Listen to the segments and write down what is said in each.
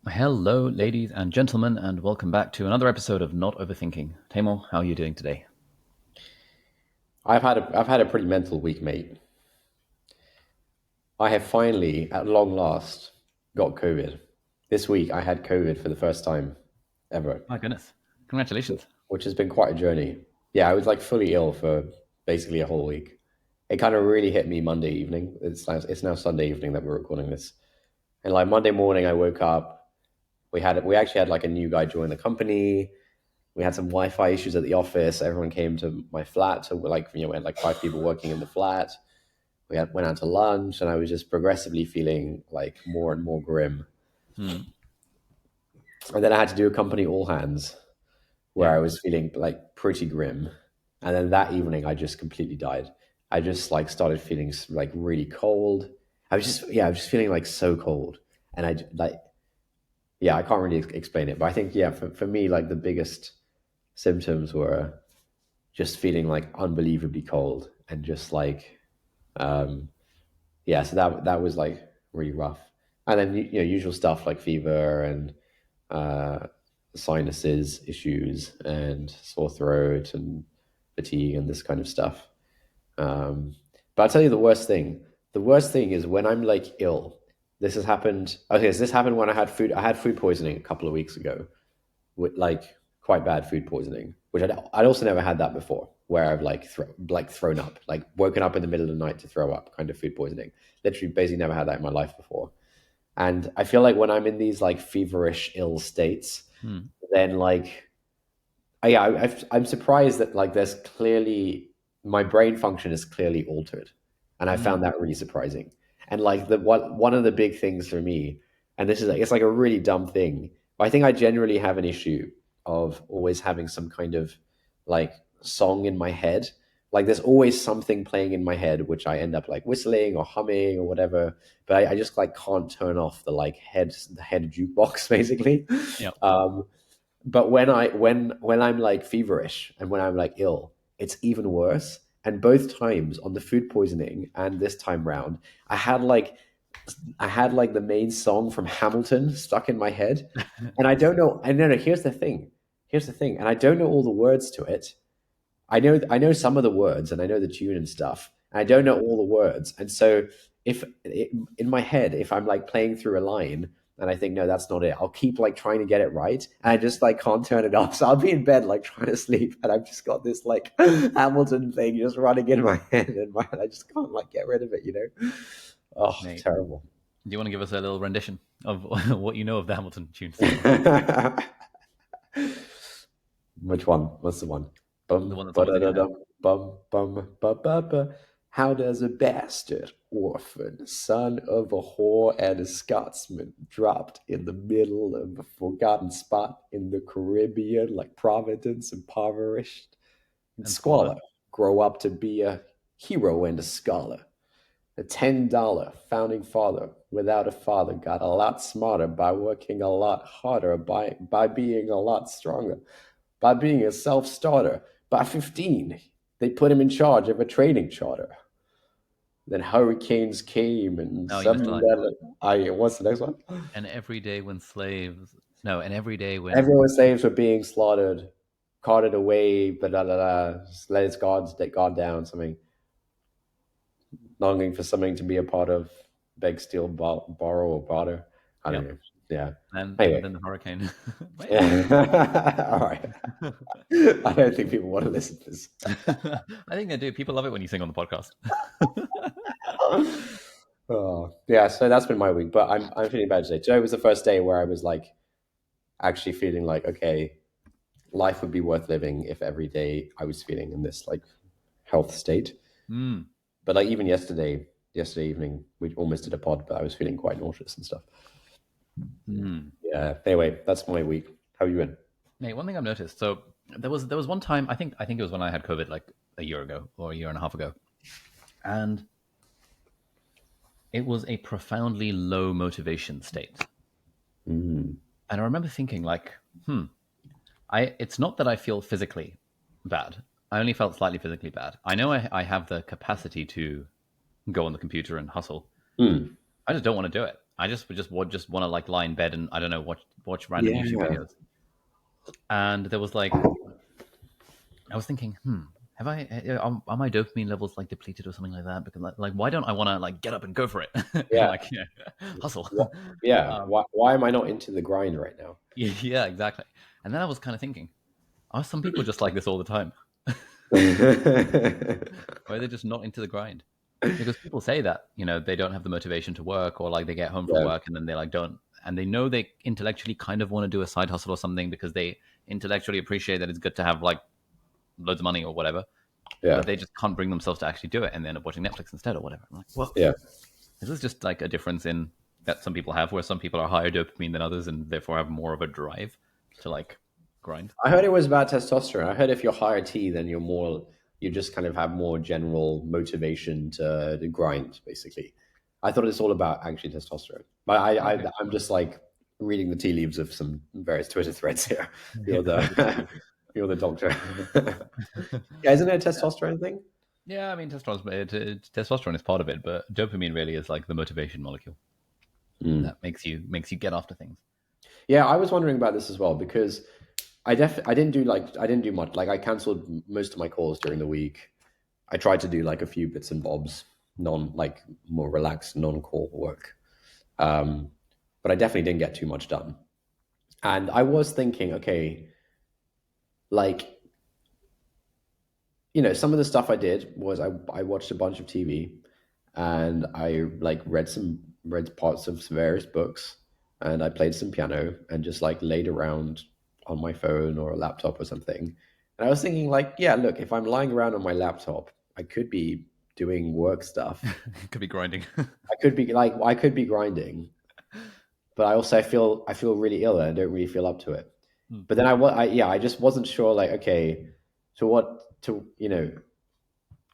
Hello, ladies and gentlemen, and welcome back to another episode of Not Overthinking. Taimur, how are you doing today? I've had a pretty mental week, mate. I have finally, at long last, got COVID. This week I had COVID for the first time ever, My goodness. Congratulations. which has been quite a journey. Yeah, I was like fully ill for basically a whole week. It kind of really hit me Monday evening. It's now Sunday evening that we're recording this. And like Monday morning I woke up, we actually had like a new guy join the company. We had some Wi-Fi issues at the office. Everyone came to my flat. So we had like five people working in the flat. Went out to lunch, and I was just progressively feeling like more and more grim. Hmm. And then I had to do a company all hands where Yeah. I was feeling like pretty grim. And then that evening, I just completely died. I just like started feeling like really cold. I was just feeling like so cold. And I can't really explain it, but I think, yeah, for me, like the biggest symptoms were just feeling like unbelievably cold and just like, um, yeah, so that was like really rough. And then usual stuff like fever and uh, sinuses issues and sore throat and fatigue and this kind of stuff. Um, but I'll tell you the worst thing. The worst thing is when I'm like ill. This has happened. Okay, so this happened when I had food. I had food poisoning a couple of weeks ago, with like quite bad food poisoning, which I'd also never had that before, where I've like thrown up, like woken up in the middle of the night to throw up, kind of food poisoning. Literally, basically never had that in my life before. And I feel like when I'm in these like feverish ill states, Hmm. then like I'm surprised that like there's clearly my brain function is clearly altered, and I Hmm. found that really surprising. And like the one of the big things for me, and this is like it's like a really dumb thing, but I think I generally have an issue of always having some kind of like song in my head. Like there's always something playing in my head which I end up like whistling or humming or whatever, but I just like can't turn off the head jukebox basically. Yeah. Um, but when I'm like feverish and when I'm like ill, it's even worse. And both times on the food poisoning and this time round, I had like I had like the main song from Hamilton stuck in my head, and I don't know. And no, here's the thing. Here's the thing, and I don't know all the words to it. I know some of the words and I know the tune and stuff. And I don't know all the words, and so if in my head, if I'm like playing through a line and I think no, that's not it, I'll keep like trying to get it right, and I just like can't turn it off. So I'll be in bed like trying to sleep, and I've just got this like Hamilton thing just running in my head, and I just can't like get rid of it. Oh, Mate, terrible. do you want to give us a little rendition of what you know of the Hamilton tunes? Which one? What's the one? The Bum one that's ba always da in your da head. dum bum bum ba ba ba. How does a bastard orphan, son of a whore and a Scotsman, dropped in the middle of a forgotten spot in the Caribbean, like Providence, impoverished and And squalor. squalor, grow up to be a hero and a scholar? A $10 founding father without a father got a lot smarter by working a lot harder, by being a lot stronger, by being a self starter. By 15, they put him in charge of a trading charter. Then hurricanes came and No, you missed a some line. what's the next one? And every day when slaves. No, and every day when. Everyone's slaves were being slaughtered, carted away, but da da da, let its gods let God down, something, longing for something to be a part of, beg, steal, borrow, or barter. I don't Yep. know. Yeah. And Anyway. then the hurricane. But yeah. All right. I don't think people want to listen to this. I think I do. People love it when you sing on the podcast. Oh, yeah. So that's been my week, but I'm feeling bad today. Today was the first day where I was like actually feeling like, okay, life would be worth living if every day I was feeling in this like health state. Mm. But like even yesterday evening, we almost did a pod, but I was feeling quite nauseous and stuff. Mm. Yeah. Anyway, that's my week. How you been? Mate, one thing I've noticed. So there was one time. I think it was when I had COVID, like a year ago or a year and a half ago, and it was a profoundly low motivation state. Mm. And I remember thinking, like, I it's not that I feel physically bad. I only felt slightly physically bad. I know I have the capacity to go on the computer and hustle. Mm. I just don't want to do it. I just want to like lie in bed and I don't know watch random YouTube Yeah, videos. And there was like I was thinking, have are my dopamine levels like depleted or something like that? Because like why don't I want to like get up and go for it and yeah. like hustle? What? Yeah. um, Why am I not into the grind right now? yeah, exactly. And then I was kind of thinking, are some people just like this all the time? Or are they just not into the grind? Because people say that they don't have the motivation to work, or like they get home from Yeah, work and then they like don't, and they know they intellectually kind of want to do a side hustle or something because they intellectually appreciate that it's good to have like loads of money or whatever, yeah, but they just can't bring themselves to actually do it and they end up watching Netflix instead or whatever. I'm like, well, yeah. is this just like a difference in that some people have, where some people are higher dopamine than others and therefore have more of a drive to like grind? I heard it was about testosterone. I heard if you're higher T, then you just kind of have more general motivation to grind, basically. I thought it's all about actually testosterone. But Okay. I'm just like reading the tea leaves of some various Twitter threads here. Yeah, You're good for the you. you're the doctor. Yeah, isn't it a testosterone thing? Yeah, I mean, testosterone is part of it, but dopamine really is like the motivation molecule Mm. that makes you get after things. Yeah, I was wondering about this as well because I didn't do much. Like I canceled most of my calls during the week. I tried to do like a few bits and bobs, non like more relaxed, non-core work. Um, but I definitely didn't get too much done. And I was thinking, okay, like some of the stuff I did was I watched a bunch of TV and I like read parts of some various books and I played some piano and just like laid around on my phone or a laptop or something. And I was thinking like, yeah, look, if I'm lying around on my laptop, I could be doing work stuff. Could be grinding. I could be grinding, but I feel really ill and I don't really feel up to it. Hmm. But then I just wasn't sure like, okay, to what to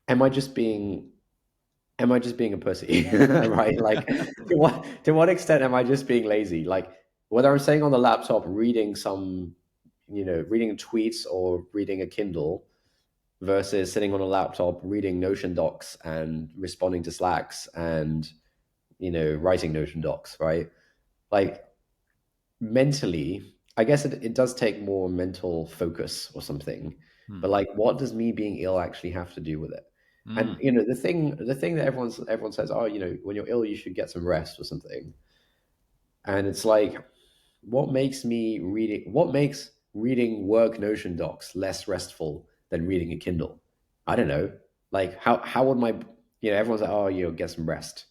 am I just being a pussy? Right? Like to what extent am I just being lazy? Like whether I'm saying on the laptop reading some, reading tweets or reading a Kindle versus sitting on a laptop reading Notion docs and responding to Slacks and, writing Notion docs, right? Like mentally, I guess it does take more mental focus or something. But Hmm. like, what does me being ill actually have to do with it? And Hmm. the thing that everyone says, oh, when you're ill, you should get some rest or something. And it's like, what makes reading work Notion docs less restful than reading a Kindle? I don't know. Like, how would my everyone's like, oh, get some rest.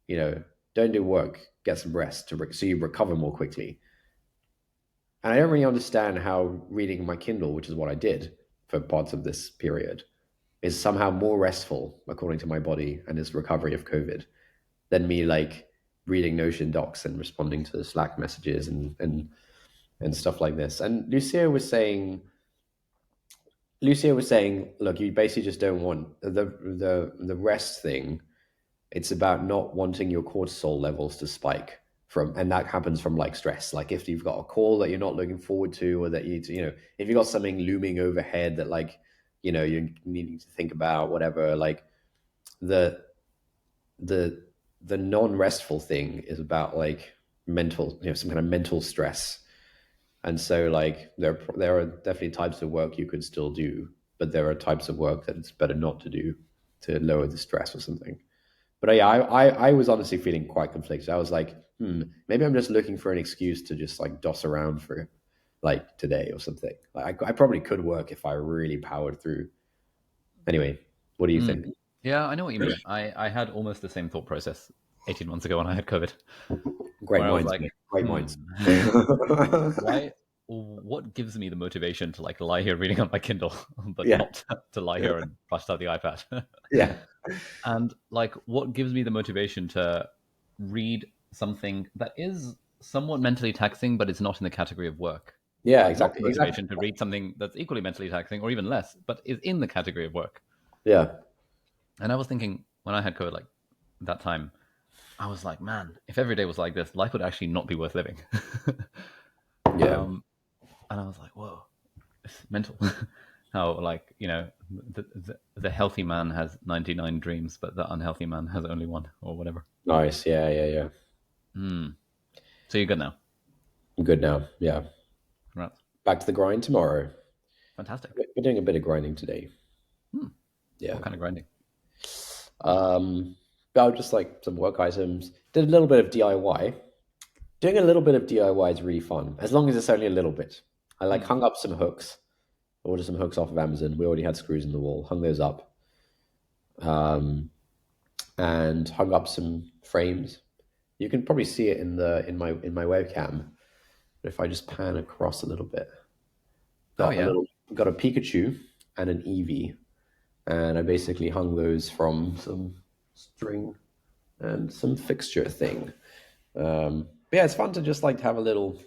You know, don't do work, get some rest so you recover more quickly. And I don't really understand how reading my Kindle, which is what I did for parts of this period, is somehow more restful according to my body and its recovery of COVID than me like reading Notion docs and responding to Slack messages and stuff like this. And Lucia was saying, look, you basically just don't want the rest thing. It's about not wanting your cortisol levels to spike and that happens from like stress. Like if you've got a call that you're not looking forward to, or that if you've got something looming overhead that like, you're needing to think about, whatever, like the the the non-restful thing is about like mental, some kind of mental stress. And so like there are definitely types of work you could still do, but there are types of work that it's better not to do to lower the stress or something. But yeah, I was honestly feeling quite conflicted. I was like, maybe I'm just looking for an excuse to just like doss around for like today or something. Like I probably could work if I really powered through. Anyway, what do you Hmm. think? Yeah, I know what you mean. I had almost the same thought process 18 months ago when I had COVID, Great where I was minds, like, mate. Great hmm, minds. why? What gives me the motivation to like lie here reading on my Kindle, but Yeah, not to lie here and bust out the iPad? yeah, And like, what gives me the motivation to read something that is somewhat mentally taxing, but it's not in the category of work? yeah. Like, not Exactly, the exactly. motivation to read something that's equally mentally taxing or even less, but is in the category of work. Yeah, And I was thinking when I had COVID, like that time, I was like, man, if every day was like this, life would actually not be worth living. yeah. um, and I was like, whoa, it's mental. How like the healthy man has 99 dreams, but the unhealthy man has only one or whatever. Nice. Yeah, yeah, yeah. So you're good now. I'm good now. Yeah. Congrats. Back to the grind tomorrow. Fantastic. We're doing a bit of grinding today. Hmm. Yeah. What kind of grinding? About just like some work items. Did a little bit of DIY. Doing a little bit of DIY is really fun, as long as it's only a little bit. I like Hmm. hung up some hooks, ordered some hooks off of Amazon. We already had screws in the wall, hung those up, um, and hung up some frames. You can probably see it in my webcam. But if I just pan across a little bit, Oh got a yeah. little got a Pikachu and an Eevee, and I basically hung those from some string and some fixture thing. But yeah, it's fun to just like have a little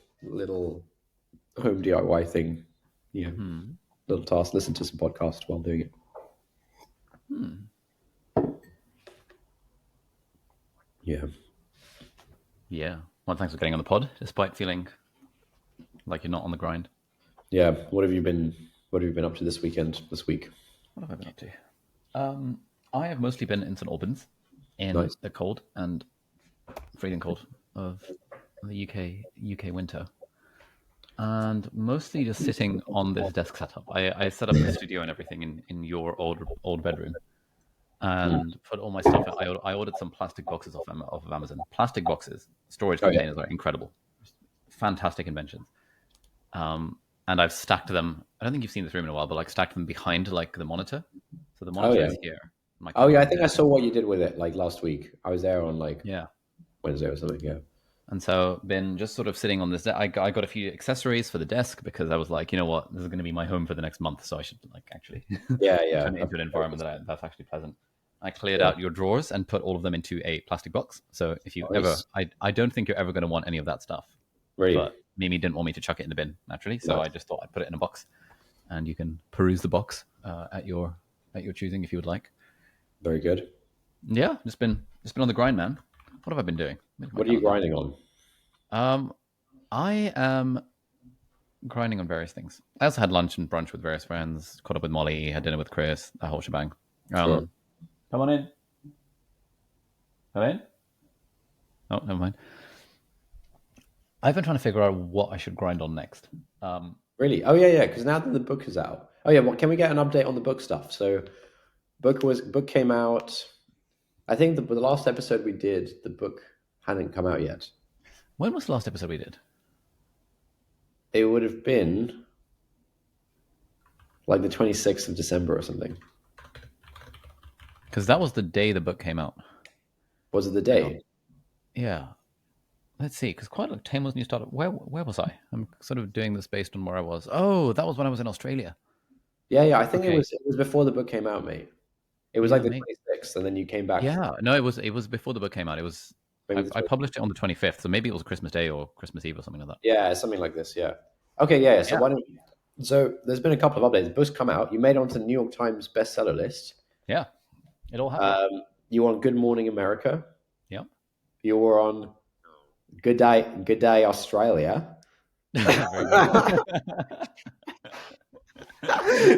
home DIY thing. Yeah, Hmm. little task. Listen to some podcast while doing it. Hmm. Yeah, Yeah. Well, thanks for getting on the pod, despite feeling like you're not on the grind. yeah. What have you been up to this weekend? This week? What have I been up to? Um, I have mostly been in St Albans, in Nice. the cold and freezing cold of the UK winter, and mostly just sitting on this desk setup. I set up the studio and everything in your old bedroom, Mm. and put all my stuff in. I ordered some plastic boxes off of Amazon. Plastic boxes, storage Oh yeah, containers are incredible, fantastic inventions. And I've stacked them. I don't think you've seen this room in a while, but like stacked them behind like the monitor. So the oh monitor yeah, is here, my oh yeah. camera I is think I there. saw what you did with it like last week. I was there on like Yeah. Wednesday or something. Yeah, And so been just sort of sitting on this. I got a few accessories for the desk because I was like, you know what, this is going to be my home for the next month, so I should like actually yeah, yeah. turn it into an environment that's actually pleasant. I cleared Yeah. out your drawers and put all of them into a plastic box. So if you ever, Nice. I don't think you're ever going to want any of that stuff. Really But Mimi didn't want me to chuck it in the bin naturally, so I nice. just thought I'd put it in a box, and you can peruse the box at your choosing if you would like. Very good. Yeah, just been on the grind, man. What have I been doing? Look at my What are you calendar. grinding on? I am grinding on various things. I also had lunch and brunch with various friends, caught up with Molly, had dinner with Chris, the whole shebang. Sure. Come on in. Come in. Oh, never mind. I've been trying to figure out what I should grind on next. Really? Oh yeah, yeah. Because now that the book is out. Oh yeah. Well, can we get an update on the book stuff? So, book came out. I think the last episode we did, the book hadn't come out yet. When was the last episode we did? It would have been like the 26th of December or something. Because that was the day the book came out. Was it the Hang on. day? Yeah. Let's see, because quite like Taimur's new startup. Where was I? I'm sort of doing this based on where I was. Oh, that was when I was in Australia. Yeah, yeah. I think it Okay. was it was before the book came out, mate. It was like Yeah, the mate. 26th, and then you came back Yeah. No, it was before the book came out. It was maybe the I 20th. published it on the 25th, so maybe it was Christmas Day or Christmas Eve or something like that. Yeah, something like this. Yeah. Okay. Yeah. Yeah. So Yeah. why don't? So there's been a couple of updates. The book's come out. You made it onto the New York Times bestseller list. Yeah. It all happened. Um, you were on Good Morning America. Yeah. You were on Good Day Australia. Very good. No,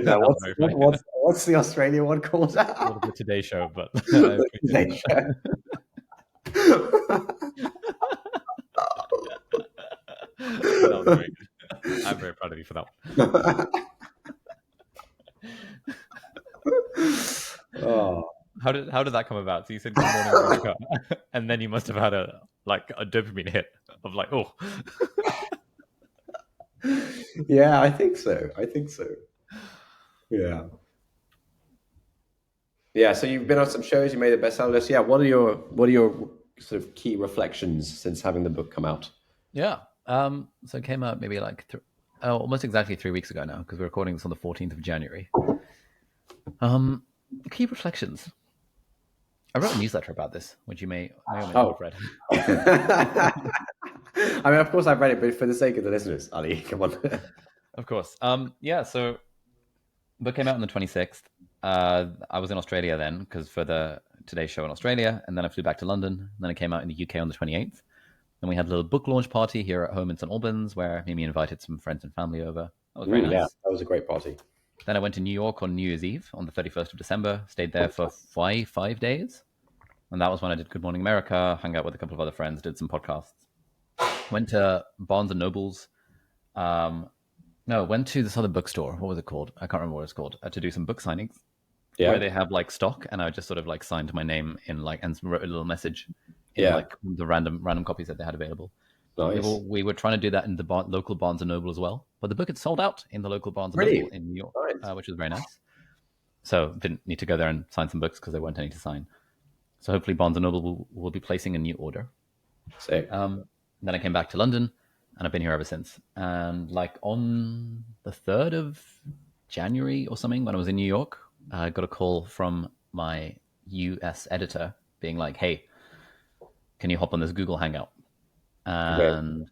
That was very funny. what's the Australian one called? A little bit Today Show, but I appreciate Today that. Show. That was very good. I'm very proud of you for that one. Oh, How did that come about? So you said Good Morning America, and then you must have had a dopamine hit of like, oh, yeah, I think so. I think so. Yeah. Yeah, so you've been on some shows, you made a bestseller list. Yeah, what are your sort of key reflections since having the book come out? yeah. So it came out maybe like almost exactly 3 weeks ago now because we're recording this on the 14th of January. Um, Key reflections. I wrote a newsletter about this, which you may or may not Oh. have read. I mean, of course I've read it, but for the sake of the listeners, Ali, come on. Of course. Yeah. So book came out on the 26th. I was in Australia then because for the Today Show in Australia, and then I flew back to London. And then it came out in the UK on the 28th. Then we had a little book launch party here at home in St Albans where Mimi invited some friends and family over. That was very nice. Yeah, that was a great party. Then I went to New York on New Year's Eve on the 31st of December. Stayed there for five days. And that was when I did Good Morning America, hung out with a couple of other friends, did some podcasts. Went to Barnes and Nobles. No, went to this other bookstore. What was it called? I can't remember what it's called. To do some book signings where Yeah. they have like stock, and I just sort of like signed my name in like and wrote a little message in Yeah. like the random copies that they had available. Nice. We were trying to do that in the local Barnes and Noble as well, but the book had sold out in the local Barnes and Noble Really in New York, nice. which was very nice. So didn't need to go there and sign some books because there weren't any to sign. So hopefully Barnes and Noble will be placing a new order. Sick. Then I came back to London, and I've been here ever since. And like on the 3rd of January or something, when I was in New York, I got a call from my US editor being like, "Hey, can you hop on this Google Hangout?" Okay. And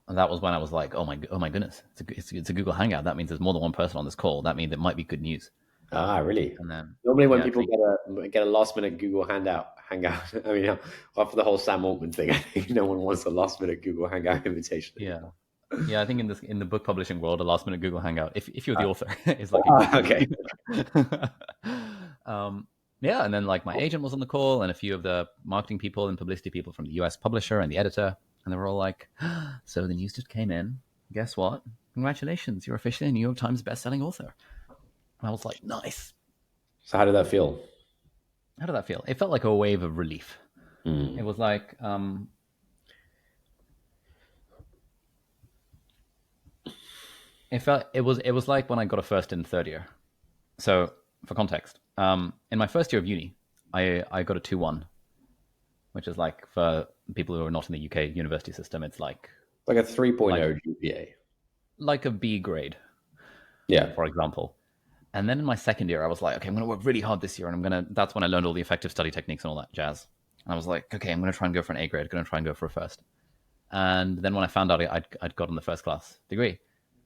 that was when I was like, oh my goodness, it's a Google Hangout. That means there's more than one person on this call. That means it might be good news." Ah, really? And then, Normally, when yeah, people get a last minute Google hangout. I mean, after the whole Sam Altman thing, I think no one wants a last minute Google Hangout invitation yeah, anymore. yeah. I think in the book publishing world, a last minute Google Hangout, if you're the Ah, author, is like a good thing. okay. um, yeah, and then like my agent was on the call, and a few of the marketing people and publicity people from the US publisher and the editor, and they were all like, "So the news just came in. Guess what? Congratulations, you're officially a New York Times bestselling author." And I was like, "Nice." So how did that feel? How did that feel? It felt like a wave of relief. It Mm. was like it was like when I got a first in third year. So for context, in my first year of uni, I got a 2-1, which is like for people who are not in the UK university system, it's Like a 3.0 like GPA. like a B grade, Yeah. for example. And then in my second year, I was like, okay, I'm going to work really hard this year, and that's when I learned all the effective study techniques and all that jazz. And I was like, okay, I'm going to try and go for an A grade. I'm going to try and go for a first. And then when I found out I'd gotten the first class degree,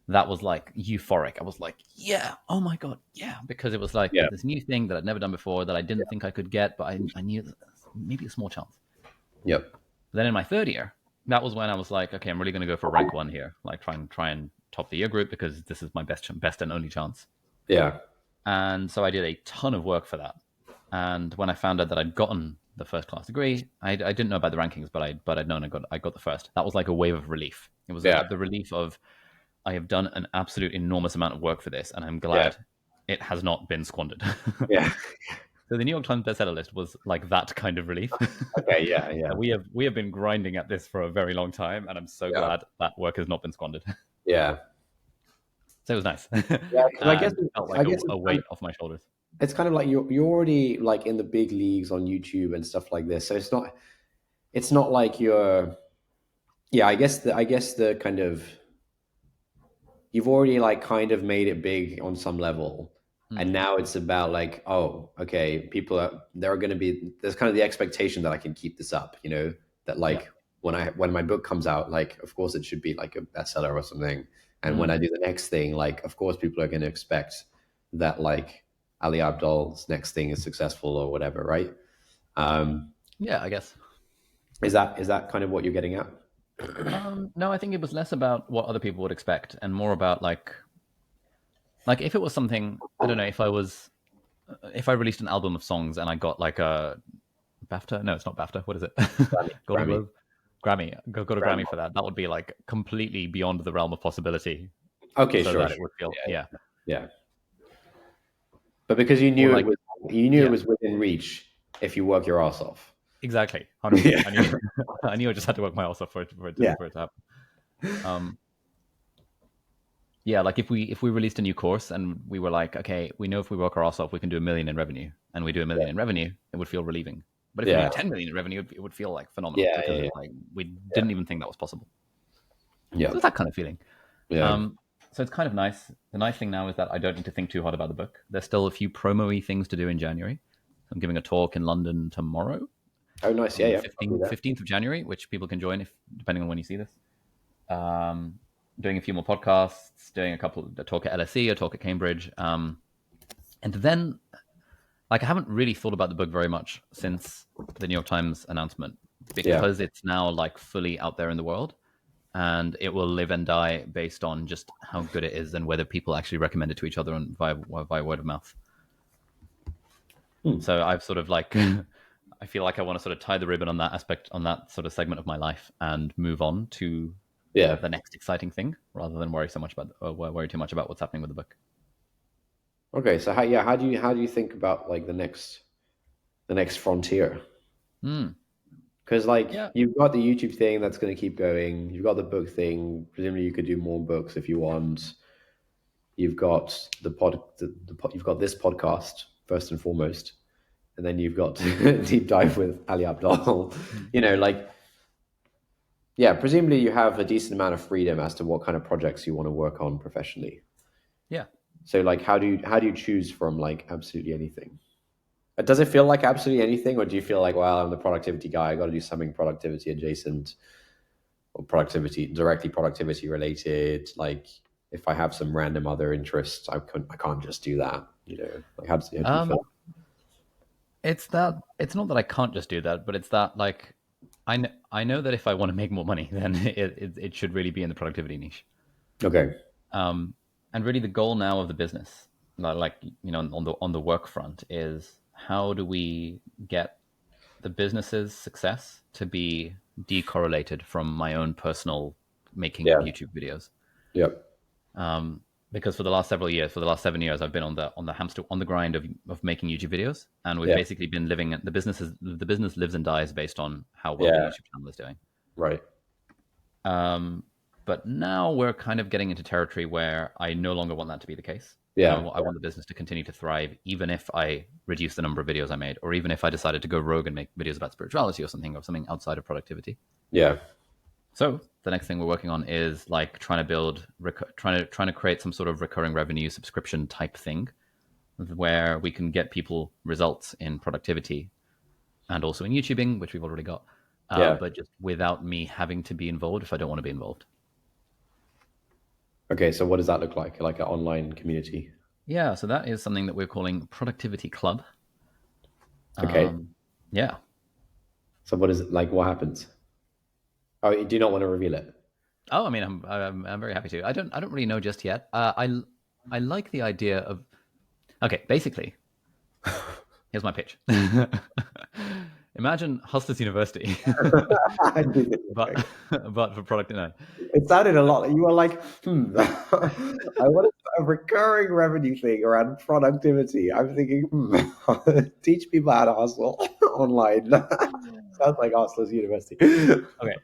that was like euphoric. I was like, yeah, oh my God, yeah. Because it was like Yeah. this new thing that I'd never done before that I didn't think I could get, but I knew maybe a small chance. Yep. Then in my third year, that was when I was like, okay, I'm really going to go for rank one here, like try and top the year group because this is my best and only chance. Yeah. And so I did a ton of work for that. And when I found out that I'd gotten the first class degree, I didn't know about the rankings, but I'd known I got the first. That was like a wave of relief. It was Yeah. the relief of I have done an absolute enormous amount of work for this, and I'm Yeah. glad it has not been squandered. Yeah. So the New York Times bestseller list was like that kind of relief. Okay. Yeah. Yeah. We have been grinding at this for a very long time, and I'm so Yeah. glad that work has not been squandered. Yeah. So it was nice, Yeah. Because and it felt I like guess a weight off my shoulders. it's kind of like you're already like in the big leagues on YouTube and stuff like this. So it's not like you're yeah, I guess the kind of you've already like kind of made it big on some level. And Mm, now it's about like, oh, okay, there are going to be, there's kind of the expectation that I can keep this up, that yeah. like when my book comes out, like, of course it should be like a bestseller or something. And when I Mm, do the next thing, like, of course people are going to expect that like Ali Abdal's next thing is successful or whatever. Right. Um, yeah, I guess. is that kind of what you're getting at? No, I think it was less about what other people would expect and more about like if it was something I don't know if I released an album of songs and I got like a BAFTA. No, it's not BAFTA. What is it? Grammy, Golden Grammy, Globe. Grammy. Got a Grammy. Grammy for that. That would be like completely beyond the realm of possibility. Okay, So sure, that it sure. would feel Yeah, yeah. yeah. But because you Or knew like it yeah, was within reach if you work your ass off. exactly. 100%. Yeah. I knew I just had to work my ass off Yeah. for it to happen. Um, yeah, like if we released a new course and we were like, okay, we know if we work our ass off, we can do 1 million in revenue, and we do 1 million in revenue, it would feel relieving. But if we do Yeah. 10 million in revenue, it would feel like phenomenal Yeah. because Yeah. it's like we Yeah. didn't even think that was possible. Yeah. So it's that kind of feeling. Yeah. Um, so it's kind of nice. The nice thing now is that I don't need to think too hard about the book. There's still a few promo-y things to do in January. I'm giving a talk in London tomorrow Oh, nice. Yeah. on the Yeah. I'll do that. 15th of January, which people can join if depending on when you see this. Doing a few more podcasts, doing a talk at LSE, a talk at Cambridge, and then like I haven't really thought about the book very much since the New York Times announcement Yeah. because it's now like fully out there in the world, and it will live and die based on just how good it is and whether people actually recommend it to each other and via word of mouth. Hmm. So I've sort of like I feel like I want to sort of tie the ribbon on that aspect, on that sort of segment of my life, and move on to Yeah. the next exciting thing, rather than worry so much about worry too much about what's happening with the book. Okay. So how do you think about like the next frontier? Hmm. Because like Yeah. you've got the YouTube thing that's going to keep going. You've got the book thing. Presumably, you could do more books if you want. You've got you've got this podcast first and foremost, and then you've got deep dive with Ali Abdal. Hmm. Like yeah, presumably you have a decent amount of freedom as to what kind of projects you want to work on professionally. Yeah. So like, how do you choose from like absolutely anything? Does it feel like absolutely anything, or do you feel like, well, I'm the productivity guy, I got to do something productivity adjacent or directly productivity related? Like, if I have some random other interests, I can't just do that. Like how do you feel? Um. It's that. It's not that I can't just do that, but it's that like I know that if I want to make more money, then it should really be in the productivity niche. Okay. Um, and really, the goal now of the business, like on the work front, is how do we get the business's success to be decorrelated from my own personal making of Yeah. YouTube videos. Yep. Um, because for the last several years, for the last 7 years, I've been on the hamster on the grind of making YouTube videos, and we've Yeah. basically been living. The business lives and dies based on how well the Yeah. YouTube channel is doing. Right. Um, but now we're kind of getting into territory where I no longer want that to be the case. And Yeah. I want the business to continue to thrive, even if I reduce the number of videos I made, or even if I decided to go rogue and make videos about spirituality or something outside of productivity. Yeah. So the next thing we're working on is like trying to build, trying to create some sort of recurring revenue subscription type thing, where we can get people results in productivity and also in YouTubing, which we've already got, Yeah. but just without me having to be involved if I don't want to be involved. Okay. So what does that look like? Like an online community? Yeah, so that is something that we're calling Productivity Club. Okay. Um, yeah. So what is it like? What happens? Oh, you do not want to reveal it. Oh, I mean, I'm very happy to. I don't really know just yet. I like the idea of. Okay, basically, here's my pitch. Imagine Hustlers University, I do think but okay. but for product. No. It sounded a lot. You were like, I want a recurring revenue thing around productivity. I'm thinking, teach people how to hustle online. Sounds like Hustlers University. Okay.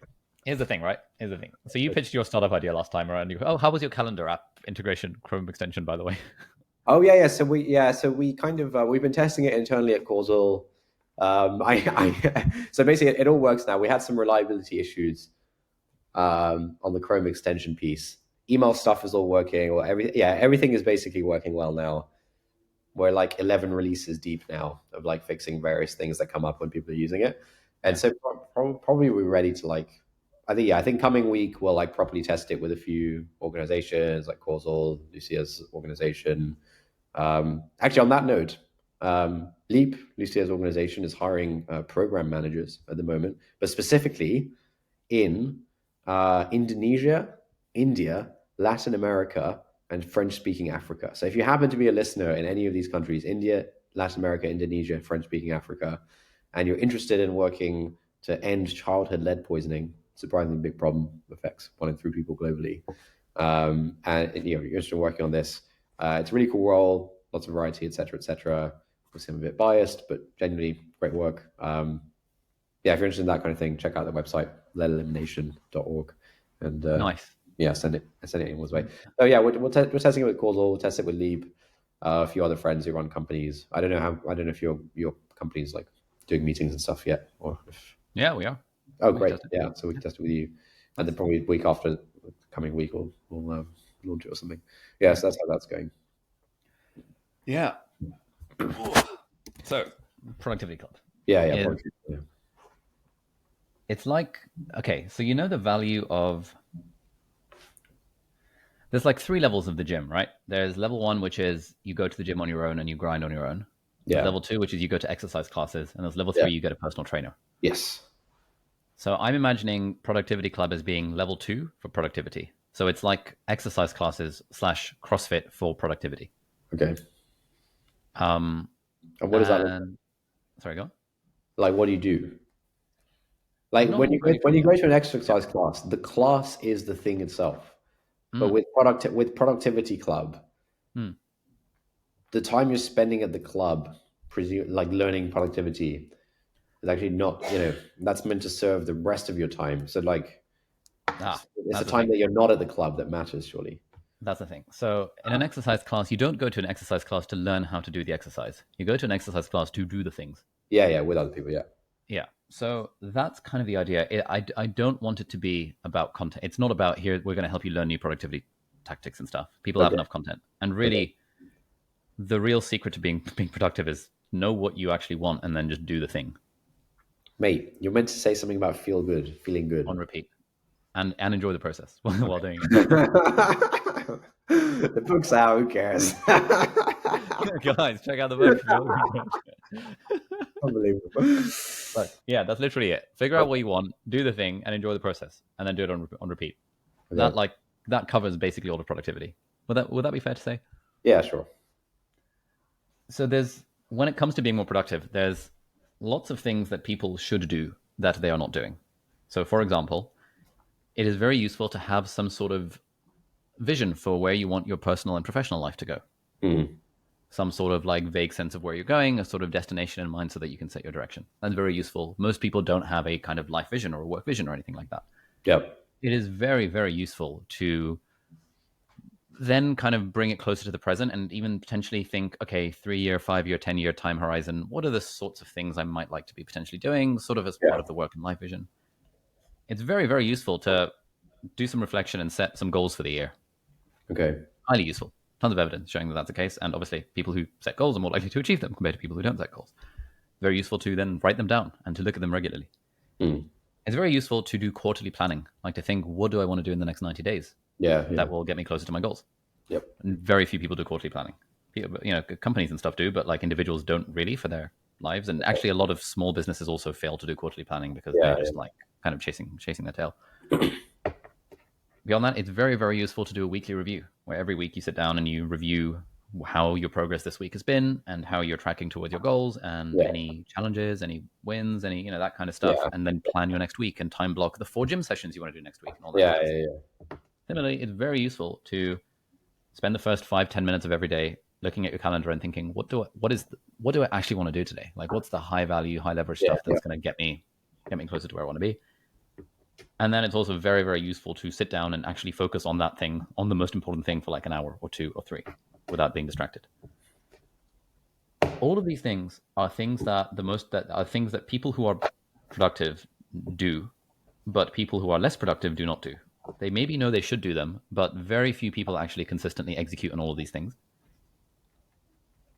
Here's the thing, right? Here's the thing. So you pitched your startup idea last time around. Oh, how was your calendar app integration Chrome extension, by the way? Oh yeah, yeah. So we kind of we've been testing it internally at Causal. So basically it all works now. We had some reliability issues on the Chrome extension piece. Email stuff is all working, or everything is basically working well now. We're like 11 releases deep now of like fixing various things that come up when people are using it, and Yeah. so probably we're ready to like. I think coming week we'll like properly test it with a few organizations like Causal, Lucia's organization. Actually, on that note, Leap, Lucia's organization, is hiring program managers at the moment, but specifically in Indonesia, India, Latin America, and French speaking Africa. So if you happen to be a listener in any of these countries, India, Latin America, Indonesia, French speaking Africa, and you're interested in working to end childhood lead poisoning, surprisingly big problem, affects 1 in 3 people globally. And you're interested in working on this. It's a really cool role, lots of variety, etc., etc. Obviously, I'm a bit biased, but genuinely great work. Yeah, if you're interested in that kind of thing, check out the website, leadelimination.org. And Nice. yeah, send it anyone's way. Oh yeah, we're testing it with Causal, we'll test it with Leap, a few other friends who run companies. I don't know if your company's like doing meetings and stuff yet, or if Yeah, we are. oh We can great, test it. yeah, so we can test it with you, and then Nice. probably week after, coming week we'll launch it or something. Yeah, so that's how that's going. Yeah. So, Productivity Club Yeah, yeah, is probably. Yeah, it's like okay, so you know the value of there's like three levels of the gym, right? There's level one, which is you go to the gym on your own and you grind on your own. There's yeah, level two, which is you go to exercise classes, and there's level yeah. three, you get a personal trainer. Yes. So I'm imagining Productivity Club as being level two for productivity. So it's like exercise classes slash CrossFit for productivity. Okay. Um, And what does that look like? and sorry, go on. Like, what do you do? Like Not really when you familiar. go to an Yeah. exercise class, the class is the thing itself. But Mm, with productivity club, mm. the time you're spending at the club, like learning productivity, is actually not, that's meant to serve the rest of your time. So like, Ah, it's the that's the time thing. that you're not at the club that matters, surely. That's the thing. So in an exercise class, you don't go to an exercise class to learn how to do the exercise. You go to an exercise class to do the things. Yeah, yeah, with other people, yeah. Yeah. So that's kind of the idea. I don't want it to be about content. It's not about here, we're going to help you learn new productivity tactics and stuff. People have Okay, enough content. And okay. really, the real secret to being productive is know what you actually want and then just do the thing Mate, you're meant to say something about feeling on good. repeat and enjoy the process while doing it. The book's out, who cares? Guys, check out the book if you're Unbelievable. But yeah, that's literally it. Figure out what you want, do the thing, and enjoy the process, and then do it on repeat. That Okay. like that covers basically all the productivity. Would that be fair to say? Yeah, sure. So there's when it comes to being more productive, there's lots of things that people should do that they are not doing. So for example, it is very useful to have some sort of vision for where you want your personal and professional life to go. Mm. Some sort of like vague sense of where you're going, a sort of destination in mind so that you can set your direction. That's very useful. Most people don't have a kind of life vision or a work vision or anything like that. Yep. It is very, very useful to then kind of bring it closer to the present and even potentially think, okay, 3 year, 5 year, 10 year time horizon. What are the sorts of things I might like to be potentially doing, sort of as Yeah. part of the work and life vision? It's very, very useful to do some reflection and set some goals for the year. Okay. Highly useful. Tons of evidence showing that that's the case. And obviously, people who set goals are more likely to achieve them compared to people who don't set goals. Very useful to then write them down and to look at them regularly. Mm. It's very useful to do quarterly planning, like to think, what do I want to do in the next 90 days Yeah, yeah. that will get me closer to my goals? Yep. And very few people do quarterly planning. Companies and stuff do, but like individuals don't really for their lives. And actually, a lot of small businesses also fail to do quarterly planning because they're Yeah, just like kind of chasing their tail. Beyond that, it's very, very useful to do a weekly review where every week you sit down and you review how your progress this week has been and how you're tracking towards your goals and yeah, any challenges, any wins, any, that kind of stuff. yeah, And then plan your next week and time block the 4 gym sessions you want to do next week and all that yeah, stuff. yeah, yeah. Similarly, it's very useful to spend the first 5-10 minutes of every day looking at your calendar and thinking, what do I actually want to do today? Like, what's the high value, high leverage Yeah, stuff that's going to get me closer to where I want to be? And then it's also very, very useful to sit down and actually focus on that thing, on the most important thing for like an hour or 2 or 3 without being distracted. All of these things are things that people who are productive do, but people who are less productive do not do. They maybe know they should do them, but very few people actually consistently execute on all of these things.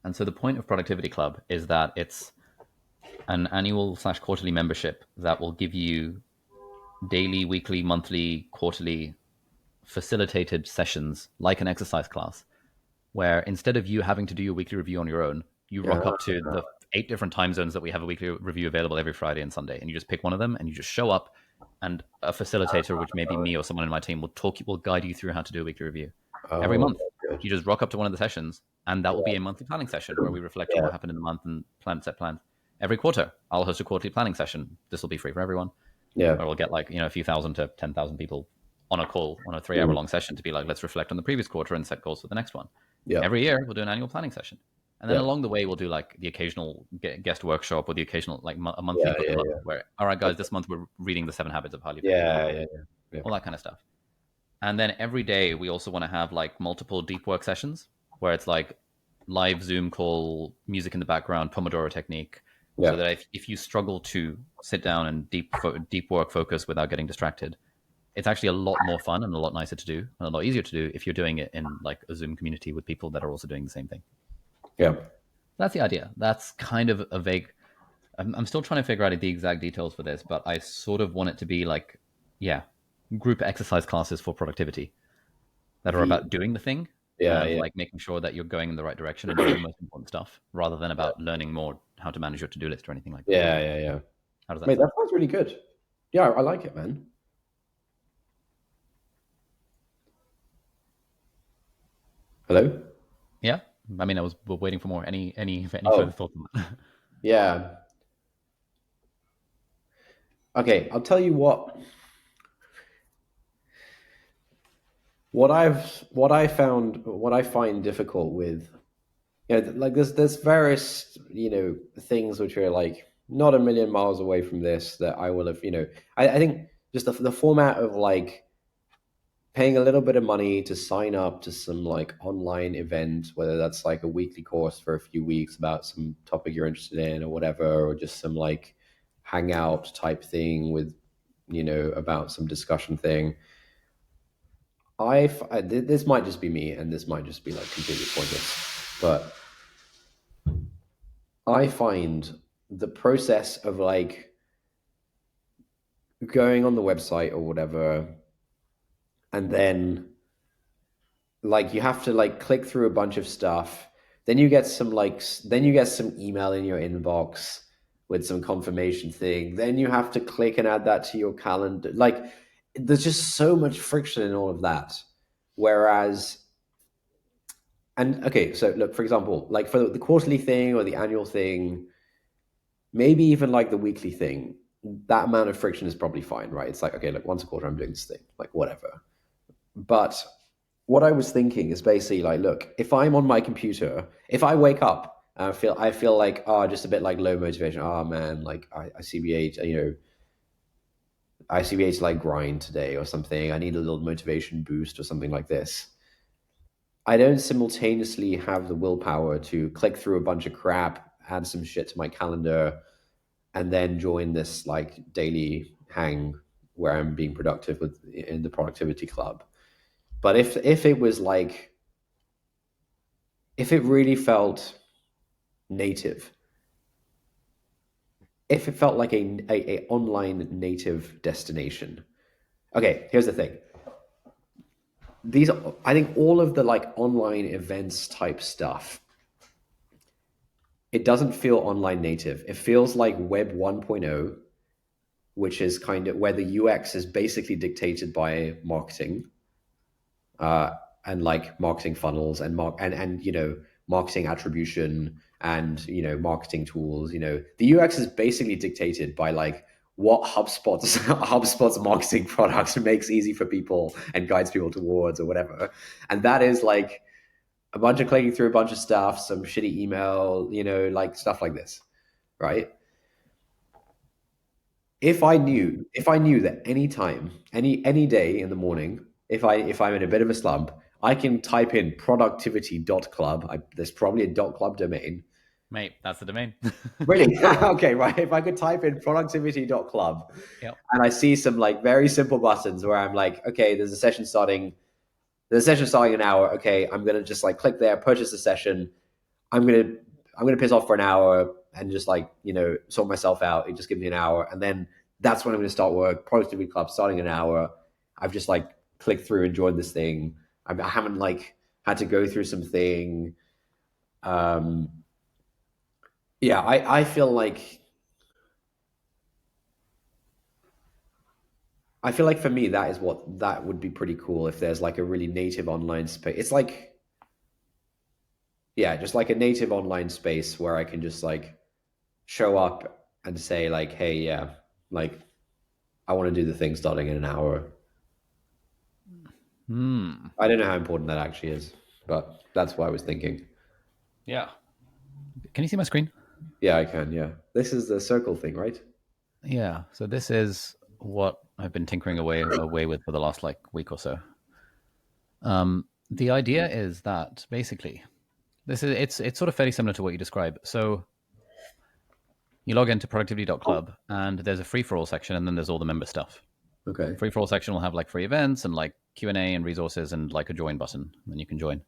And so the point of Productivity Club is that it's an annual/quarterly membership that will give you daily, weekly, monthly, quarterly facilitated sessions like an exercise class, where instead of you having to do your weekly review on your own, you yeah. rock up to the 8 different time zones that we have a weekly review available every Friday and Sunday, and you just pick one of them and you just show up, and a facilitator, which may be me or someone in my team, will guide you through how to do a weekly review every Oh, month. that's good. You just rock up to one of the sessions, and that will be Yeah, a monthly planning session where we reflect on yeah, what happened in the month and set plans. Every quarter, I'll host a quarterly planning session. This will be free for everyone, yeah. where we'll get like a few thousand to 10,000 people on a call on a 3 hour Mm. long session to be like, let's reflect on the previous quarter and set goals for the next one. Yeah, Every year we'll do an annual planning session, and then yeah, along the way we'll do like the occasional guest workshop or the occasional like a monthly yeah, book yeah, club yeah. where, all right guys, Okay. this month we're reading the 7 habits of highly effective Yeah, people, yeah, yeah, all that kind of stuff. And then every day we also want to have like multiple deep work sessions where it's like live Zoom call, music in the background, Pomodoro technique, so yeah, that if you struggle to sit down and deep work focus without getting distracted, it's actually a lot more fun and a lot nicer to do and a lot easier to do if you're doing it in like a Zoom community with people that are also doing the same thing. yeah, That's the idea. That's kind of a vague. I'm still trying to figure out the exact details for this, but I sort of want it to be like, yeah, group exercise classes for productivity that are V. about doing the thing Yeah, and yeah, like making sure that you're going in the right direction and doing the most important stuff rather than about learning more how to manage your to-do list or anything like that. yeah, yeah, yeah. How does that Mate, that sound? sounds really good. Yeah, I like it, man. Hello? Yeah. I mean, I was waiting for more. Any further Oh, thoughts on that? yeah. Okay, I'll tell you what I find difficult with, like there's various, things which are like not a million miles away from this that I will have, I think just the format of like paying a little bit of money to sign up to some like online event, whether that's like a weekly course for a few weeks about some topic you're interested in or whatever, or just some like hangout type thing with, about some discussion thing. This might just be me, and this might just be like completely pointless, but I find the process of like going on the website or whatever, and then like you have to like click through a bunch of stuff, then you get some then you get some email in your inbox with some confirmation thing, then you have to click and add that to your calendar. Like there's just so much friction in all of that. Whereas, and okay, so look, for example, like for the quarterly thing or the annual thing, maybe even like the weekly thing, that amount of friction is probably fine, right? It's like, okay, look, once a quarter I'm doing this thing, like whatever. But what I was thinking is basically like, look, if I'm on my computer, if I wake up and I feel like, just a bit like low motivation. Oh man, like I CBH, I CBH like grind today or something. I need a little motivation boost or something like this. I don't simultaneously have the willpower to click through a bunch of crap, add some shit to my calendar, and then join this like daily hang where I'm being productive with in the productivity club. But if it was like, if it really felt native, if it felt like a online native destination. Okay, here's the thing. These, I think all of the like online events type stuff, it doesn't feel online native. It feels like web 1.0, which is kind of where the UX is basically dictated by marketing, uh, and like marketing funnels and marketing attribution and marketing tools. The UX is basically dictated by like what HubSpot's marketing product makes easy for people and guides people towards or whatever. And that is like a bunch of clicking through a bunch of stuff, some shitty email, like stuff like this, right? If I knew that any time, any day in the morning, if I'm in a bit of a slump, I can type in productivity.club. There's probably a .club domain. Mate, that's the domain. Really? Okay, right. If I could type in productivity.club Yep. and I see some like very simple buttons where I'm like, okay, there's a session starting an hour. Okay, I'm gonna just like click there, purchase the session. I'm gonna I'm gonna piss off for an hour and just like sort myself out. It just gives me an hour, and then that's when I'm gonna start work. Productivity Club starting an hour. I've just like clicked through and joined this thing. I haven't like had to go through something. Um, yeah, I feel like for me that would be pretty cool if there's like a really native online space. It's like, yeah, just like a native online space where I can just like show up and say like, hey, yeah, like I want to do the thing starting in an hour. Hmm. I don't know how important that actually is, but that's what I was thinking. Yeah. Can you see my screen? Yeah, I can. Yeah, this is the circle thing, right? Yeah. So this is what I've been tinkering away with for the last like week or so. The idea is that basically this is it's sort of fairly similar to what you describe. So you log into productivity.club and there's a free for all section and then there's all the member stuff. Okay. Free for all section will have like free events and like Q&A and resources and like a join button, and then you can join.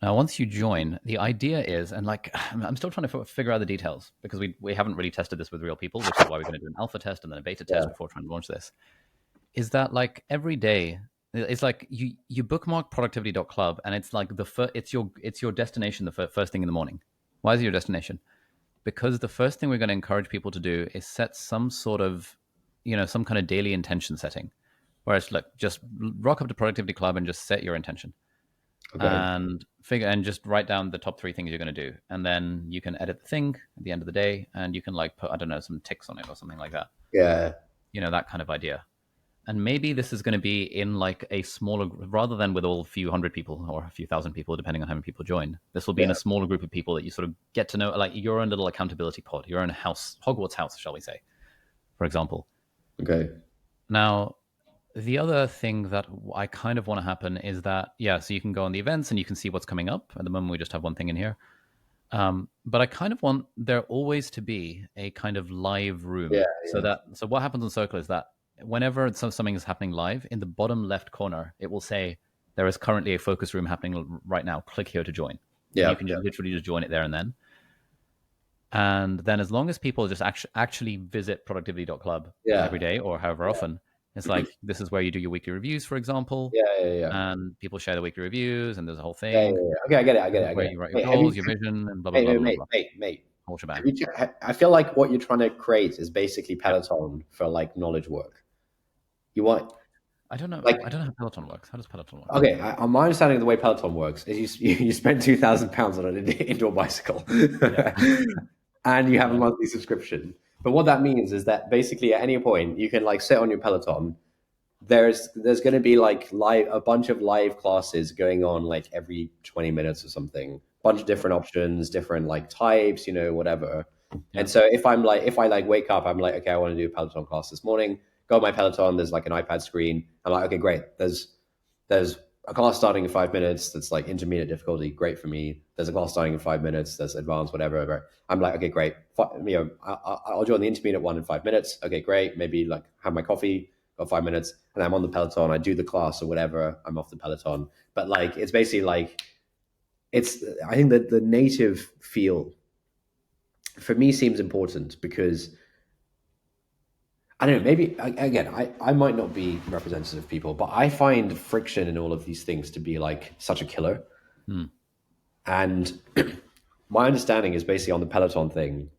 Now, once you join, the idea is, and like, I'm still trying to figure out the details because we haven't really tested this with real people, which is why we're going to do an alpha test and then a beta test Yeah. before trying to launch this. Is that like every day, it's like you bookmark productivity.club and it's like it's your destination the first thing in the morning. Why is it your destination? Because the first thing we're going to encourage people to do is set some sort of, some kind of daily intention setting. Whereas, look, just rock up to Productivity Club and just set your intention Okay. and figure and just write down the top three things you're going to do, and then you can edit the thing at the end of the day, and you can like put, I don't know, some ticks on it or something like that. Yeah. That kind of idea. And maybe this is going to be in like a smaller, rather than with all few hundred people or a few thousand people, depending on how many people join. This will be in Yeah. a smaller group of people that you sort of get to know, like your own little accountability pod, your own house, Hogwarts house, shall we say, for example. Okay. Now, the other thing that I kind of want to happen is that, yeah, so you can go on the events and you can see what's coming up. At the moment, we just have one thing in here. But I kind of want there always to be a kind of live Yeah. room. So what happens in Circle is that whenever something is happening live, in the bottom left corner, it will say there is currently a focus room happening right now. Click here to join, and you Yeah. can literally just join it there and then. And then as long as people just actually visit productivity.club every Yeah. day or however Yeah. often, it's like this is where you do your weekly reviews, for example, Yeah. Yeah. Yeah. and people share the weekly reviews, and there's a whole Yeah, yeah, thing. yeah. Okay, I get it. I get This it. is I get where it. you write your Hey, have goals, you, your vision, and blah blah mate, blah mate, blah mate, blah. mate, mate. Whole Have shebang. you, I feel like what you're trying to create is basically Yeah. Peloton for like knowledge work. You want I don't know. like I don't know how Peloton works. How does Peloton work? okay, on my understanding of the way Peloton works is you spend £2,000 on an indoor bicycle, Yeah. and you have a Yeah. monthly subscription. But what that means is that basically at any point you can like sit on your Peloton. There's going to be like live a bunch of live classes going on like every 20 minutes or something, bunch of different options, different like types, whatever. Yeah. And so if I like wake up, I'm like, okay, I want to do a Peloton class this morning. Go on my Peloton, there's like an iPad screen. I'm like, okay, great. There's a class starting in 5 minutes that's like intermediate difficulty, great for me. There's a class starting in 5 minutes that's advanced, whatever. I'm like, okay, great. I'll join the intermediate one in 5 minutes. Okay, great. Maybe like have my coffee, got 5 minutes, and I'm on the Peloton. I do the class or whatever. I'm off the Peloton. But like, it's basically like I think that the native feel for me seems important because I don't know, maybe again, I might not be representative of people, but I find friction in all of these things to be like such a killer. Hmm. And my understanding is basically on the Peloton thing,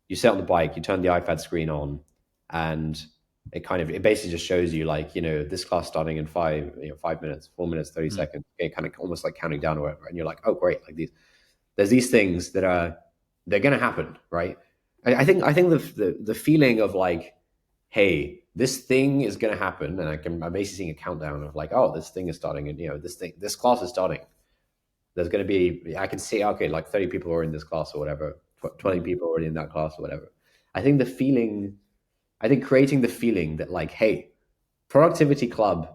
you sit on the bike, you turn the iPad screen on, and it basically just shows you like, this class starting in 5 minutes, 4 minutes, 30 Hmm. seconds, kind of almost like counting down or whatever. And you're like, oh great, like there's these things that they're gonna happen, right? I think the feeling of like, hey, this thing is going to happen, and I'm basically seeing a countdown of like, oh, this thing is starting, and this class is starting. There's going to be, I can see, okay, like 30 people are in this class or whatever, 20 Hmm. people are already in that class or whatever. I think the feeling, I think creating the feeling that like, hey, productivity club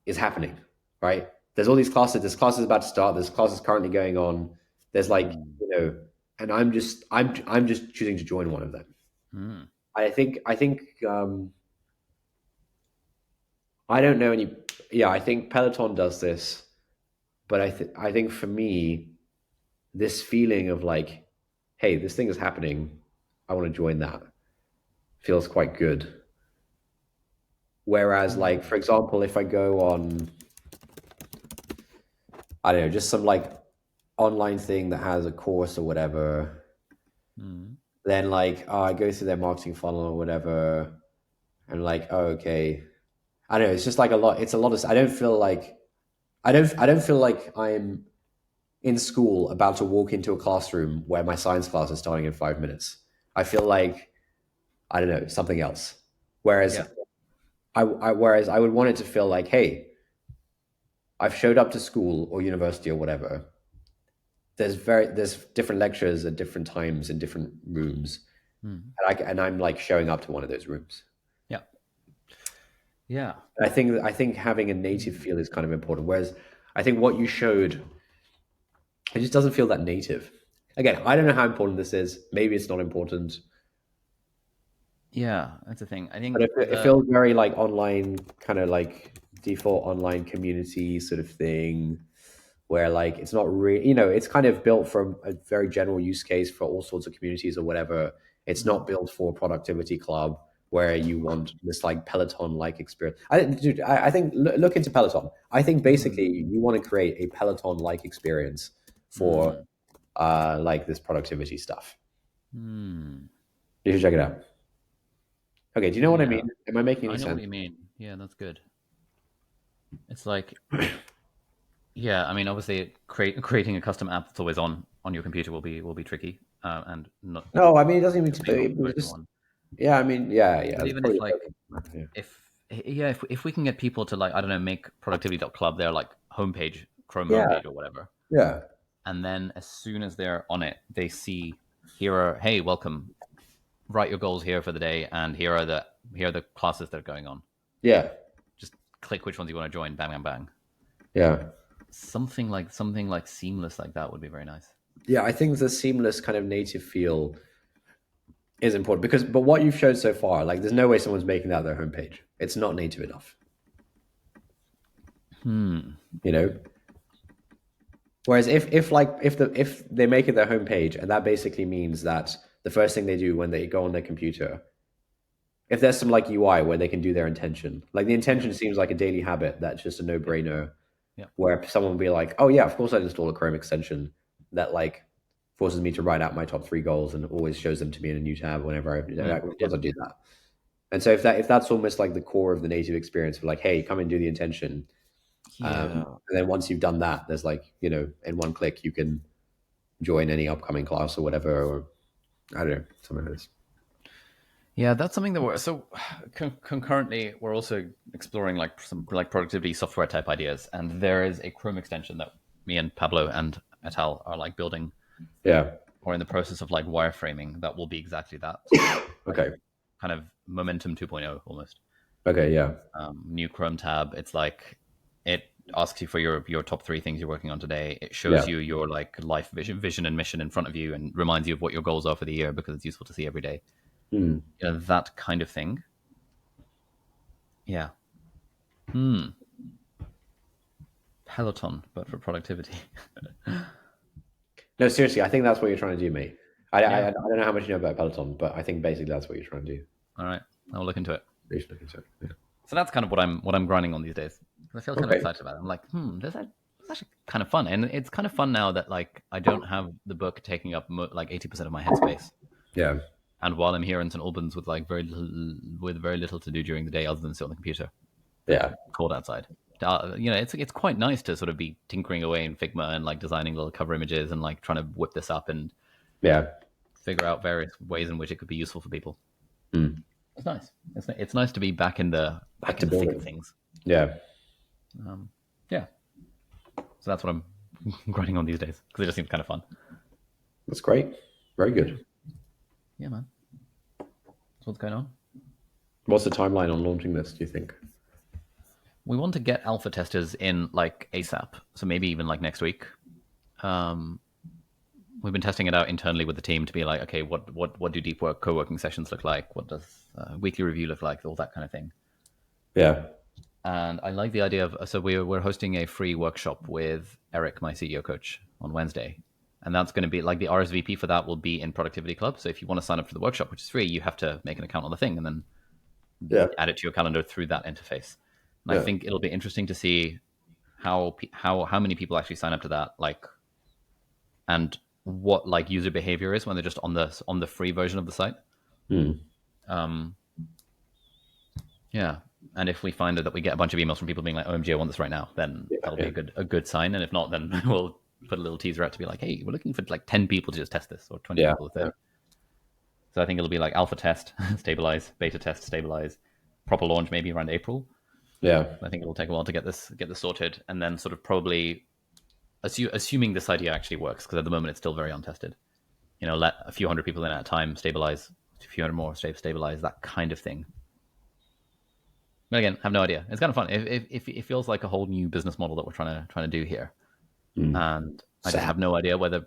is happening, right? There's all these classes. This class is about to start. This class is currently going on. There's like, Hmm. and I'm just choosing to join one of them. Hmm. I think I don't know any. Yeah, I think Peloton does this, but I think for me, this feeling of like, hey, this thing is happening, I want to join that, feels quite good. Whereas, like for Hmm. example, if I go on, I don't know, just some like online thing that has a course or whatever, Hmm. then like I go through their marketing funnel or whatever, and like, oh, okay, I don't know. It's just like a lot. It's a lot of. I don't feel like I'm in school about to walk into a classroom where my science class is starting in 5 minutes. I feel like I don't know something else. Whereas Yeah. I would want it to feel like, hey, I've showed up to school or university or whatever. There's different lectures at different times in different rooms, Hmm. and I'm like showing up to one of those rooms. Yeah. Yeah. I think having a native Hmm. feel is kind of important. Whereas I think what you showed, it just doesn't feel that native. Again, I don't know how important this is. Maybe it's not important. Yeah. That's the thing. I But think it the feels very like online, kind of like default online community sort of thing, where like it's not really, it's kind of built from a very general use case for all sorts of communities or whatever. It's Hmm. not built for a productivity club where you want this like Peloton like experience. I think look into Peloton. I think basically Hmm. you want to create a Peloton like experience for Hmm. like this productivity stuff. Hmm. You should check it out. Okay, do you know what I Yeah. mean? Am I making any I know what sense? you mean. Yeah, that's good. It's like, yeah, I mean, obviously, creating a custom app that's always on your computer will be tricky, and not No, I mean it doesn't even. maybe not It for was just everyone. Yeah, I mean, yeah, yeah. But That's even if probably like yeah. if we can get people to like I don't know make productivity.club their like homepage, Chrome Yeah, homepage or whatever, yeah, and then as soon as they're on it, they see here are hey welcome, write your goals here for the day, and here are the classes that are going on. yeah, Just click which ones you want to join. Bang bang bang. yeah. Something like seamless like that would be very nice. Yeah, I think the seamless kind of native feel is important because, but what you've showed so far, like, there's no way someone's making that their homepage. It's not native enough, you know. Whereas if they make it their homepage, and that basically means that the first thing they do when they go on their computer, if there's some like UI where they can do their intention, like the Yeah, intention seems like a daily habit that's just a no yeah, brainer, yeah. where someone will be like, oh yeah, of course I'd install a Chrome extension that like forces me to write out my top three goals and always shows them to me in a new tab whenever of Yeah. course I do that. And so if that's almost like the core of the native experience of like, hey, come and do the intention. Yeah. And then once you've done that, there's like, in one click you can join any upcoming class or whatever, or I don't know, something like this. Yeah, that's something that we're so concurrently we're also exploring like some like productivity software type ideas, and there is a Chrome extension that me and Pablo and et al are like building Yeah. or in the process of like wireframing that will be exactly that, like Okay. kind of momentum 2.0 almost. Okay. Yeah. New Chrome tab. It's like it asks you for your top three things you're working on today. It shows Yeah. you your like life vision and mission in front of you, and reminds you of what your goals are for the year because it's useful to see every day. Hmm. You know, that kind of thing. Yeah. Hmm. Peloton, but for productivity. No, seriously, I think that's what you're trying to do, mate. Yeah. I don't know how much you know about Peloton, but I think basically that's what you're trying to do. All right. I'll look into it. You should look into it. Yeah. So that's kind of what I'm grinding on these days. I feel kind of Okay. excited about it. I'm like, this actually kind of fun, and it's kind of fun now that like I don't have the book taking up like 80% of my headspace. Yeah. And while I'm here in St Albans with very little to do during the day other than sit on the computer, it's Yeah. cold outside. It's quite nice to sort of be tinkering away in Figma and like designing little cover images and like trying to whip this up and Yeah. figure out various ways in which it could be useful for people. Hmm. It's nice. It's nice to be back in the Back back to in the thick of building. things. Yeah. Yeah. So that's what I'm grinding on these days because it just seems kind of fun. That's great. Very good. Yeah, man. That's what's going on. What's the timeline on launching this, do you think? We want to get alpha testers in like ASAP, so maybe even like next week. Um, we've been testing it out internally with the team to be like, okay, what do deep work co-working sessions look like? What does weekly review look like? All that kind of thing. Yeah. And I like the idea of so we're hosting a free workshop with Eric, my CEO coach, on Wednesday, and that's going to be like the RSVP for that will be in Productivity Club. So if you want to sign up for the workshop, which is free, you have to make an account on the thing and then Yeah. add it to your calendar through that interface. And I Yeah. think it'll be interesting to see how many people actually sign up to that, like, and what like user behavior is when they're just on the free version of the site. Hmm. Um, yeah, and if we find that we get a bunch of emails from people being like, "OMG, I want this right now," then Yeah. that'll be Yeah. a good sign. And if not, then we'll put a little teaser out to be like, "Hey, we're looking for like 10 people to just test this, or 20 Yeah. people to Yeah. 30." So I think it'll be like alpha test, stabilize, beta test, stabilize, proper launch maybe around April. Yeah. I think it'll take a while to get this sorted, and then sort of probably assuming this idea actually works, because at the moment it's still very untested. Let a few hundred people in at a time, stabilize, a few hundred more, stabilize, that kind of thing. But again, have no idea. It's kind of fun. It feels like a whole new business model that we're trying to do here, Hmm. and I just Sad. have no idea whether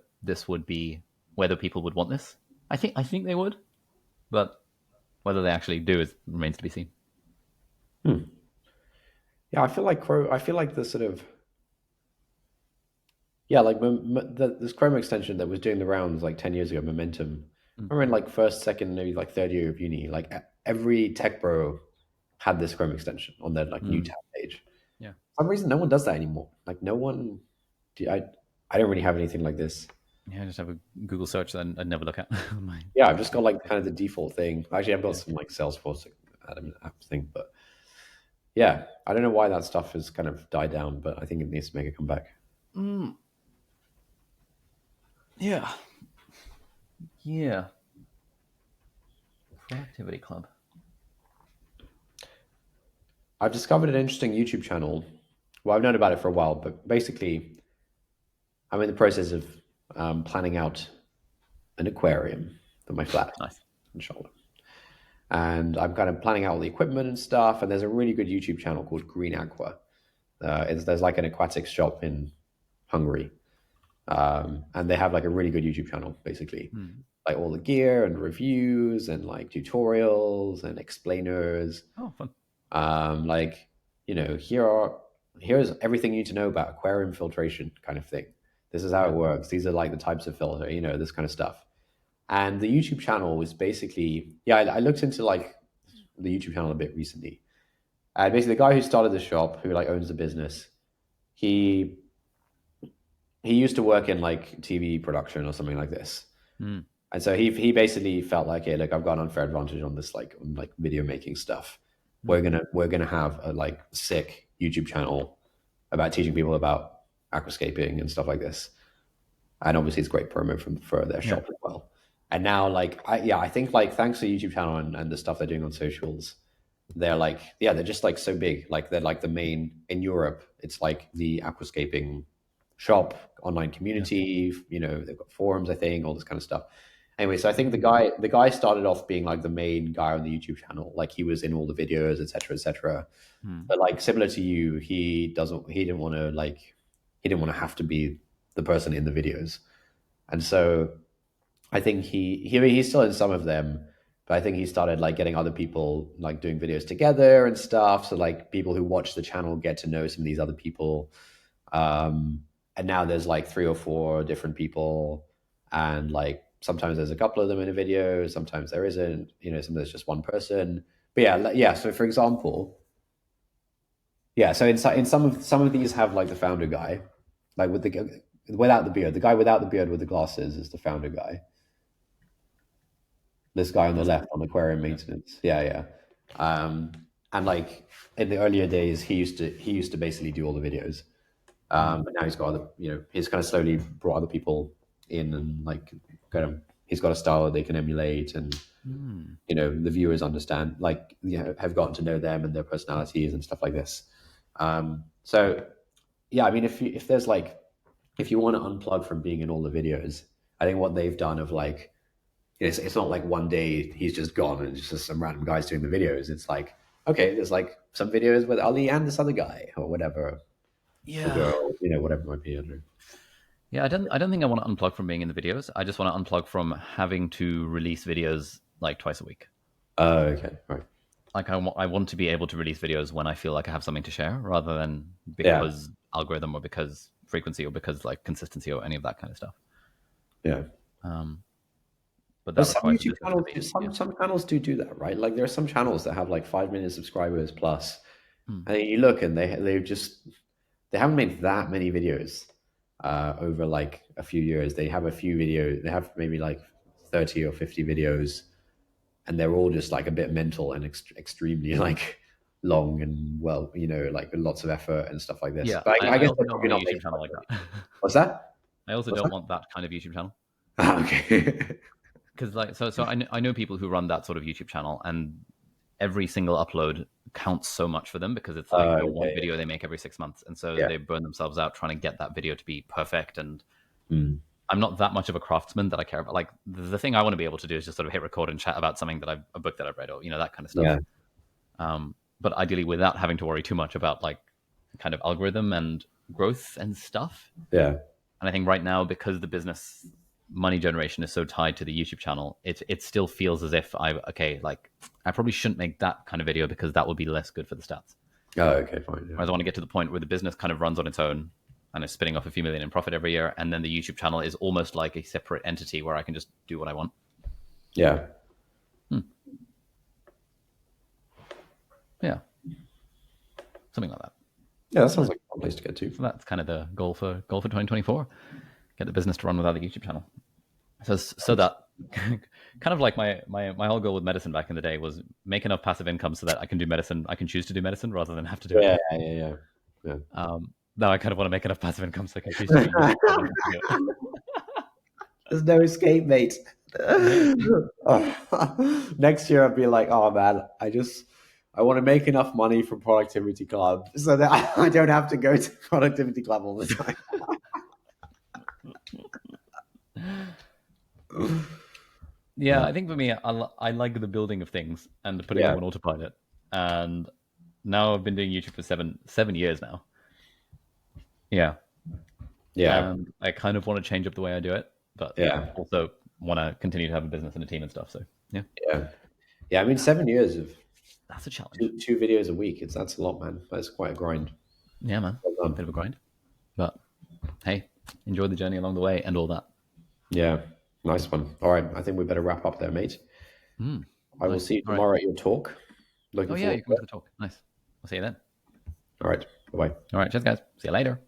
people would want this. I think they would, but whether they actually do remains to be seen. Hmm. Yeah, I feel like the sort of yeah, like this Chrome extension that was doing the rounds like 10 years ago, Momentum. I Mm. remember in like first, second, maybe like third year of uni, like every tech bro had this Chrome extension on their like new Mm. tab page. Yeah, For some reason, no one does that anymore. Like no one, I don't really have anything like this. yeah. Just have a Google search that I'd never look at. Yeah, I've just got like kind of the default thing. Actually, I've got Yeah. some like Salesforce app thing, but yeah, I don't know why that stuff has kind of died down, but I think it needs to make a comeback. Mm. Yeah. Yeah. Productivity Club. I've discovered an interesting YouTube channel. Well, I've known about it for a while, but basically, I'm in the process of planning out an aquarium for my flat Nice. in Charlotte. And I'm kind of planning out all the equipment and stuff. And there's a really good YouTube channel called Green Aqua. There's like an aquatics shop in Hungary. And they have like a really good YouTube channel, basically. Like all the gear and reviews and like tutorials and explainers. Oh, fun. Like, here's everything you need to know about aquarium filtration kind of thing. This is how it works. These are like the types of filter, this kind of stuff. And the YouTube channel was basically, I looked into like the YouTube channel a bit recently. And basically the guy who started the shop, who like owns the business, he used to work in like TV production or something like this. And so he basically felt like, hey, look, I've got an unfair advantage on this like video making stuff. We're gonna have a like sick YouTube channel about teaching people about aquascaping and stuff like this. And obviously it's great promo for their shop as well. And now like I think like thanks to the YouTube channel and the stuff they're doing on socials, they're like, they're just like so big. Like they're like the main in Europe, it's like the aquascaping shop, online community, they've got forums, I think, all this kind of stuff. Anyway, so I think the guy started off being like the main guy on the YouTube channel, like he was in all the videos, etc., etc. But like similar to you, he didn't want to have to be the person in the videos, and so I think he's still in some of them, but I think he started like getting other people like doing videos together and stuff. So like people who watch the channel get to know some of these other people, and now there's like 3 or 4 different people, and like sometimes there's a couple of them in a video, sometimes there isn't, sometimes there's just one person. But so for example, so in some of these have like the founder guy, like without the beard. The guy without the beard with the glasses is the founder guy. This guy on the left on aquarium maintenance. And like in the earlier days, he used to basically do all the videos. But now he's got other, he's kind of slowly brought other people in, and like he's got a style that they can emulate, and the viewers understand, like have gotten to know them and their personalities and stuff like this. So I mean, if there's like, if you want to unplug from being in all the videos, I think what they've done of like, it's not like one day he's just gone and it's just some random guys doing the videos. It's like, okay, there's like some videos with Ali and this other guy or whatever. Or girl, whatever it might be. Yeah, I don't think I want to unplug from being in the videos. I just want to unplug from having to release videos like twice a week. Oh, okay, right. Like I want to be able to release videos when I feel like I have something to share, rather than because algorithm or because frequency or because like consistency or any of that kind of stuff. Yeah. But that some YouTube channels, some channels do that, right? Like there are some channels that have like 5 million subscribers plus, and then you look and they haven't made that many videos over like a few years. They have a few videos. They have maybe like 30 or 50 videos, and they're all just like a bit mental and extremely like long and like lots of effort and stuff like this. Yeah, but I guess also don't want a YouTube channel like that. What's that? I also don't want that kind of YouTube channel. Okay. Because like so I know people who run that sort of YouTube channel, and every single upload counts so much for them, because it's like one video they make every 6 months, and so they burn themselves out trying to get that video to be perfect. And I'm not that much of a craftsman that I care about. Like the thing I want to be able to do is just sort of hit record and chat about something that a book that I've read, or that kind of stuff. But ideally without having to worry too much about like kind of algorithm and growth and stuff. And I think right now, because the business money generation is so tied to the YouTube channel, it still feels as if I probably shouldn't make that kind of video, because that will be less good for the stats. Oh, okay, fine. Whereas I want to get to the point where the business kind of runs on its own and is spitting off a few million in profit every year, and then the YouTube channel is almost like a separate entity where I can just do what I want. Yeah. Yeah. Something like that. Yeah, that sounds like a fun place to get to. So that's kind of the goal for 2024. Get the business to run without the YouTube channel. So that kind of like my whole goal with medicine back in the day was make enough passive income so that I can do medicine. I can choose to do medicine rather than have to do it. Yeah. Now I kind of want to make enough passive income so I can choose to do it. There's no escape, mate. Hey, Next year, I'd be like, oh man, I want to make enough money from productivity club so that I don't have to go to productivity club all the time. yeah, I think for me, I like the building of things and putting them Yeah, on autopilot. And now I've been doing YouTube for seven years now. Yeah, yeah, and I kind of want to change up the way I do it, but yeah, also want to continue to have a business and a team and stuff. So yeah, yeah, yeah. I mean, 7 years of that's a challenge. two videos a week. That's a lot, man. That's quite a grind. Yeah, man, Well done. bit of a grind, but hey, enjoy the journey along the way and all that. Yeah, nice one. All right, I think we better wrap up there, mate. I will Nice. see you All right. tomorrow at your talk. Oh Looking yeah, forward you're to coming to it. the talk. Nice. I'll see you then. All right, bye bye. All right, cheers, guys. See you later.